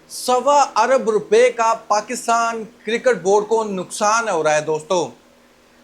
₹1.25 अरब का Pakistan cricket board को नुकसान हो रहा है दोस्तों।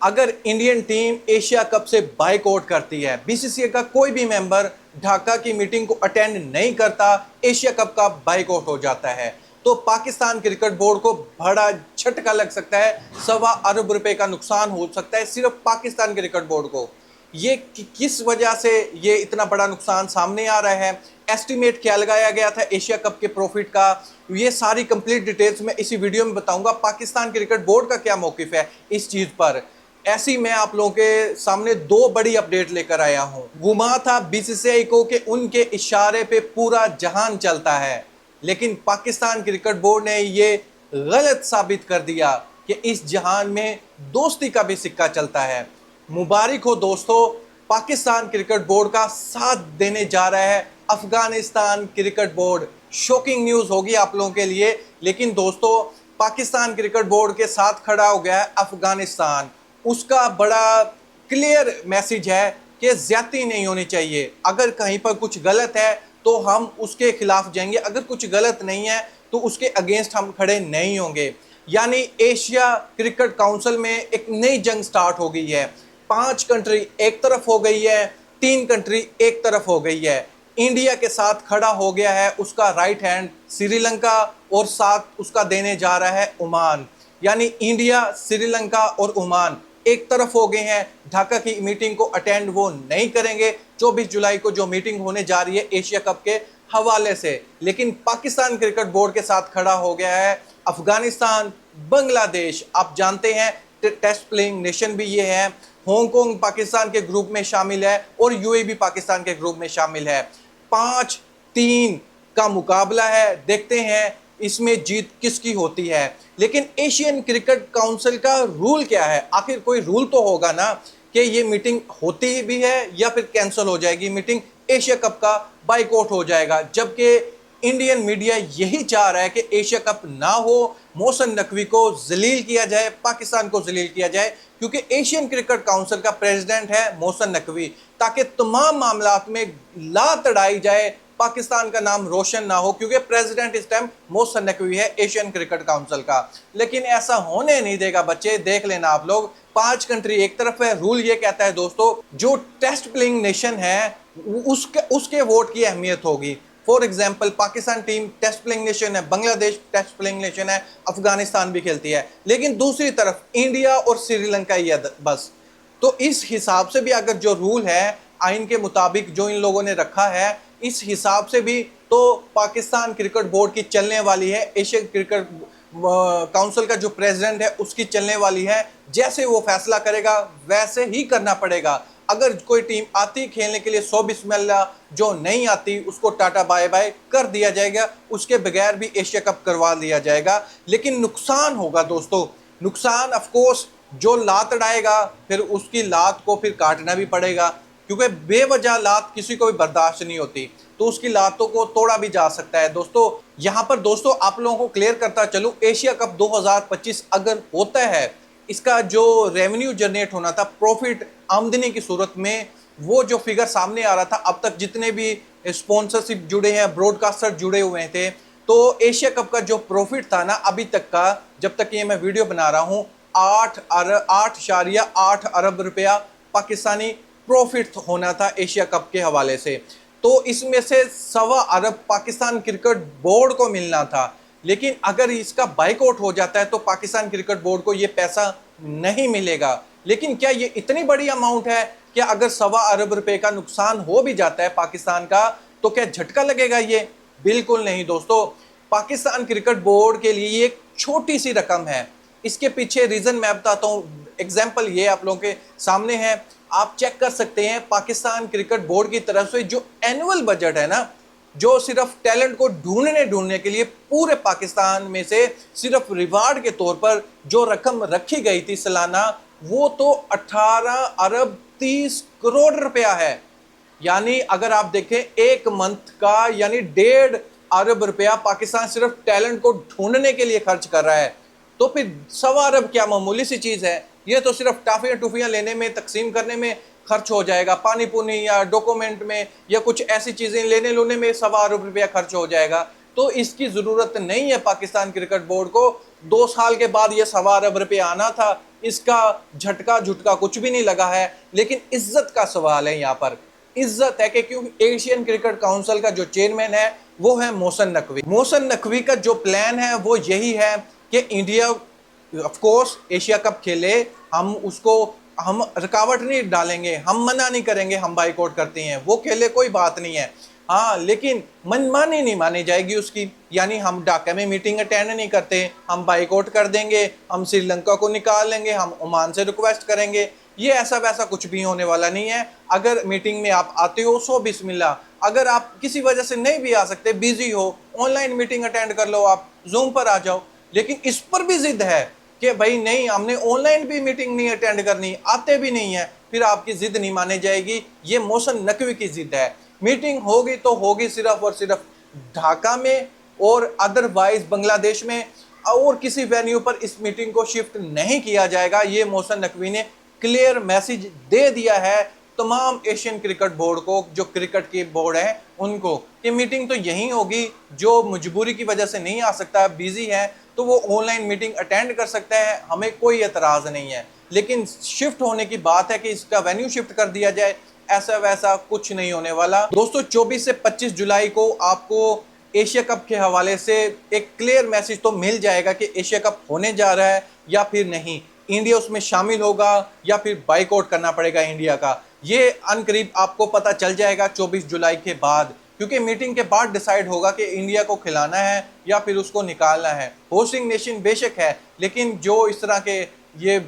अगर इंडियन टीम एशिया कप से बाइकआउट करती है, बीसीसीआई का कोई भी मेंबर ढाका की मीटिंग को अटेंड नहीं करता, एशिया कप का बाइकआउट हो जाता है, तो पाकिस्तान क्रिकेट बोर्ड को बड़ा झटका लग सकता है। ₹1.25 अरब का नुकसान हो सकता है सिर्फ पाकिस्तान क्रिकेट बोर्ड को। ये किस वजह से ये इतना बड़ा नुकसान सामने आ रहा है, एस्टिमेट क्या लगाया गया था एशिया कप के प्रॉफिट का, ये सारी कंप्लीट डिटेल्स मैं इसी वीडियो में बताऊंगा। पाकिस्तान क्रिकेट बोर्ड का क्या मौकिफ है इस चीज पर, ऐसी मैं आप लोगों के सामने दो बड़ी अपडेट लेकर आया हूं। गुमा था बीसीसीआई को कि उनके इशारे पे पूरा जहान चलता है, लेकिन पाकिस्तान क्रिकेट बोर्ड ने ये गलत साबित कर दिया कि इस जहान में दोस्ती का भी सिक्का चलता है। मुबारक हो दोस्तों, पाकिस्तान क्रिकेट बोर्ड का साथ देने जा रहा है Afghanistan cricket board. Shocking news होगी आप लोगों के लिए, लेकिन दोस्तों पाकिस्तान क्रिकेट बोर्ड के साथ खड़ा हो गया है अफगानिस्तान। उसका बड़ा क्लियर मैसेज है कि ज्यादती नहीं होनी चाहिए। अगर कहीं पर कुछ गलत है तो हम उसके खिलाफ जाएंगे, अगर कुछ गलत नहीं है तो उसके अगेंस्ट हम खड़े नहीं होंगे। यानी एशिया क्रिकेट काउंसिल में एक नई जंग स्टार्ट हो गई है। 5 कंट्री एक तरफ हो गई है, 3 कंट्री एक तरफ हो गई है। इंडिया के साथ खड़ा हो गया है उसका राइट हैंड श्रीलंका, और साथ उसका देने जा रहा है ओमान। यानी इंडिया, श्रीलंका और ओमान एक तरफ हो गए हैं। ढाका की मीटिंग को अटेंड वो नहीं करेंगे 24 जुलाई को जो मीटिंग होने जा रही है एशिया कप के हवाले से। लेकिन पाकिस्तान क्रिकेट बोर्ड के साथ खड़ा हो गया है अफगानिस्तान, बांग्लादेश। आप जानते हैं टेस्ट प्लेइंग नेशन भी ये है। हांगकांग पाकिस्तान के ग्रुप में शामिल है और यूएई भी पाकिस्तान के ग्रुप में शामिल है। 5-3 का मुकाबला है, देखते हैं इसमें जीत किसकी होती है। लेकिन एशियन क्रिकेट काउंसिल का रूल क्या है? आखिर कोई रूल तो होगा ना कि ये मीटिंग होती भी है या फिर कैंसिल हो जाएगी मीटिंग, एशिया कप का बाइकआउट हो जाएगा। जबकि इंडियन मीडिया यही चाह रहा है कि एशिया कप ना हो, मोहसिन नकवी को जलील किया जाए, पाकिस्तान को जलील किया जाए, क्योंकि एशियन क्रिकेट काउंसिल का प्रेसिडेंट है मोहसिन नकवी, ताकि तमाम मामलात में ला तड़ाई जाए, पाकिस्तान का नाम रोशन ना हो, क्योंकि प्रेसिडेंट इस टाइम मोहसिन नकवी है एशियन क्रिकेट काउंसिल का। लेकिन ऐसा होने नहीं देगा बच्चे, देख लेना आप लोग। 5 कंट्री एक तरफ है। रूल ये कहता है दोस्तों, जो टेस्ट प्लेइंग नेशन है उसके वोट की अहमियत होगी। For example Pakistan team test playing nation है, बांग्लादेश टेस्ट प्लेइंग नेशन है, अफगानिस्तान भी खेलती है, लेकिन दूसरी तरफ इंडिया और श्रीलंका ही है बस। तो इस हिसाब से भी अगर जो रूल है आइन के मुताबिक जो इन लोगों ने रखा है, इस हिसाब से भी तो पाकिस्तान क्रिकेट बोर्ड की चलने वाली है, एशियन क्रिकेट काउंसिल का जो प्रेसिडेंट है उसकी चलने वाली है। जैसे वो फैसला करेगा वैसे ही करना पड़ेगा। अगर कोई टीम आती खेलने के लिए 100 बिस्मिल्लाह, जो नहीं आती उसको टाटा बाय बाय कर दिया जाएगा, उसके बगैर भी एशिया कप करवा दिया जाएगा। लेकिन नुकसान होगा दोस्तों, नुकसान ऑफ कोर्स जो लात अड़ाएगा फिर उसकी लात को फिर काटना भी पड़ेगा, क्योंकि बेवजह लात किसी को भी बर्दाश्त नहीं होती, तो उसकी लातों को तोड़ा भी जा सकता है। दोस्तों यहाँ पर दोस्तों आप लोगों को क्लियर करता चलूं, एशिया कप 2025 अगर होता है, इसका जो रेवेन्यू जनरेट होना था, प्रॉफिट आमदनी की सूरत में, वो जो फिगर सामने आ रहा था, अब तक जितने भी स्पॉन्सरशिप जुड़े हैं, ब्रॉडकास्टर जुड़े हुए थे, तो एशिया कप का जो प्रॉफिट था ना अभी तक का, जब तक ये मैं वीडियो बना रहा हूँ, 8.8 अरब रुपया पाकिस्तानी प्रॉफिट होना था एशिया कप के हवाले से। तो इसमें से 1.25 अरब पाकिस्तान क्रिकेट बोर्ड को मिलना था। लेकिन अगर इसका बाइकआउट हो जाता है तो पाकिस्तान क्रिकेट बोर्ड को ये पैसा नहीं मिलेगा। लेकिन क्या ये इतनी बड़ी अमाउंट है कि अगर 1.25 अरब रुपए का नुकसान हो भी जाता है पाकिस्तान का, तो क्या झटका लगेगा? ये बिल्कुल नहीं दोस्तों। पाकिस्तान क्रिकेट बोर्ड के लिए ये एक छोटी सी रकम है। इसके पीछे रीजन मैं बताता हूँ। एग्जाम्पल ये आप लोगों के सामने है, आप चेक कर सकते हैं। पाकिस्तान क्रिकेट बोर्ड की तरफ से जो एनुअल बजट है ना, जो सिर्फ टैलेंट को ढूंढने के लिए पूरे पाकिस्तान में से सिर्फ रिवार्ड के तौर पर जो रकम रखी गई थी सालाना, वो तो 18 अरब 30 करोड़ रुपया है। यानी अगर आप देखें एक मंथ का, यानी 1.5 अरब रुपया पाकिस्तान सिर्फ टैलेंट को ढूंढने के लिए खर्च कर रहा है। तो फिर 1.25 अरब क्या मामूली सी चीज़ है? ये तो सिर्फ टाफियाँ टूफियाँ लेने में, तकसीम करने में खर्च हो जाएगा, पानी पुनी या डॉक्यूमेंट में या कुछ ऐसी चीज़ें लेने लूने में 1.25 अरब रुपया खर्च हो जाएगा। تو اس کی ضرورت نہیں ہے پاکستان کرکٹ بورڈ کو. 2 سال کے بعد یہ 1.25 ارب آنا تھا, اس کا جھٹکا کچھ بھی نہیں لگا ہے. لیکن عزت کا سوال ہے, یہاں پر عزت ہے کہ کیوں ایشین کرکٹ کاؤنسل کا جو چیئرمین ہے وہ ہے محسن نقوی. محسن نقوی کا جو پلان ہے وہ یہی ہے کہ India of course Asia cup کھیلے, ہم رکاوٹ نہیں ڈالیں گے, ہم منع نہیں کریں گے, ہم بائیکاٹ کرتے ہیں, وہ کھیلے کوئی بات نہیں ہے. ہاں لیکن منمانی نہیں مانی جائے گی اس کی, یعنی ہم ڈھاکہ میں میٹنگ اٹینڈ نہیں کرتے, ہم بائیکاٹ کر دیں گے, ہم سری لنکا کو نکال لیں گے, ہم عمان سے ریکویسٹ کریں گے. یہ ایسا ویسا کچھ بھی ہونے والا نہیں ہے. اگر میٹنگ میں آپ آتے ہو سو بسم اللہ, اگر آپ کسی وجہ سے نہیں بھی آ سکتے, busy who, on line meeting attend کر لو, آپ زوم پر آ جاؤ. لیکن اس پر بھی ضد ہے کہ بھائی نہیں, ہم نے آن لائن بھی میٹنگ نہیں اٹینڈ کرنی, آتے بھی نہیں ہے, پھر آپ کی ضد نہیں مانے جائے گی. یہ محسن نقوی کی ضد ہے. میٹنگ ہوگی تو ہوگی صرف اور صرف ڈھاکہ میں, اور ادروائز بنگلہ دیش میں, اور کسی وینیو پر اس میٹنگ کو شفٹ نہیں کیا جائے گا. یہ محسن نقوی نے کلیئر میسج دے دیا ہے تمام ایشین کرکٹ بورڈ کو, جو کرکٹ کے بورڈ ہیں ان کو, کہ میٹنگ تو یہی ہوگی. جو مجبوری کی وجہ سے نہیں آ سکتا, بیزی ہے, تو وہ آن لائن میٹنگ اٹینڈ کر سکتا ہے, ہمیں کوئی اعتراض نہیں ہے. لیکن شفٹ ہونے کی بات ہے کہ اس کا وینیو شفٹ کر دیا جائے, ایسا ویسا کچھ نہیں ہونے والا. دوستو 24 سے 25 جولائی کو آپ کو ایشیا کپ کے حوالے سے ایک کلیئر میسج تو مل جائے گا کہ ایشیا کپ ہونے جا رہا ہے یا پھر نہیں, انڈیا اس میں شامل ہوگا یا پھر بائیکاٹ کرنا پڑے گا انڈیا کا. یہ ان قریب آپ کو پتہ چل جائے گا 24 جولائی کے بعد, کیونکہ میٹنگ کے بعد ڈیسائیڈ ہوگا کہ انڈیا کو کھلانا ہے یا پھر اس کو نکالنا ہے. ہوسٹنگ نیشن بے شک ہے, لیکن جو اس طرح کے یہ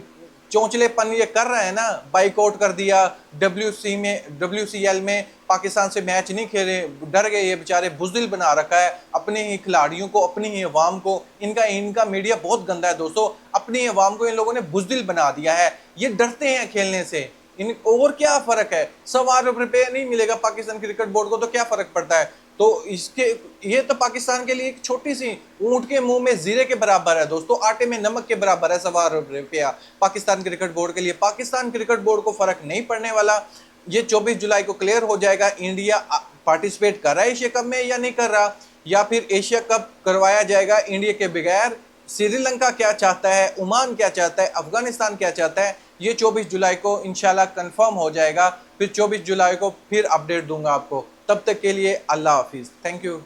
چونچلے پن یہ کر رہے ہیں نا, بائیکاٹ کر دیا, WCL میں پاکستان سے میچ نہیں کھیلے, ڈر گئے, یہ بیچارے بزدل بنا رکھا ہے اپنے ہی کھلاڑیوں کو, اپنی ہی عوام کو. ان کا میڈیا بہت گندا ہے دوستو, اپنی عوام کو ان لوگوں نے بزدل بنا دیا ہے. یہ ڈرتے ہیں کھیلنے سے. اور کیا فرق ہے, 100 روپے نہیں ملے گا پاکستان کرکٹ بورڈ کو تو کیا فرق پڑتا ہے. تو یہ تو پاکستان کے لیے ایک چھوٹی سی اونٹ کے منہ میں زیرے کے برابر ہے دوستو, آٹے میں نمک کے برابر ہے 100 روپیہ پاکستان کرکٹ بورڈ کے لیے. پاکستان کرکٹ بورڈ کو فرق نہیں پڑنے والا. یہ 24 جولائی کو کلیئر ہو جائے گا انڈیا پارٹیسپیٹ کر رہا ہے ایشیا کپ میں یا نہیں کر رہا, یا پھر ایشیا کپ کروایا جائے گا انڈیا کے بغیر. سری لنکا کیا چاہتا ہے, عمان کیا چاہتا ہے, افغانستان کیا چاہتا ہے, یہ 24 جولائی کو انشاءاللہ کنفرم ہو جائے گا. پھر 24 جولائی کو پھر اپڈیٹ دوں گا آپ کو. تب تک کے لیے اللہ حافظ. Thank you.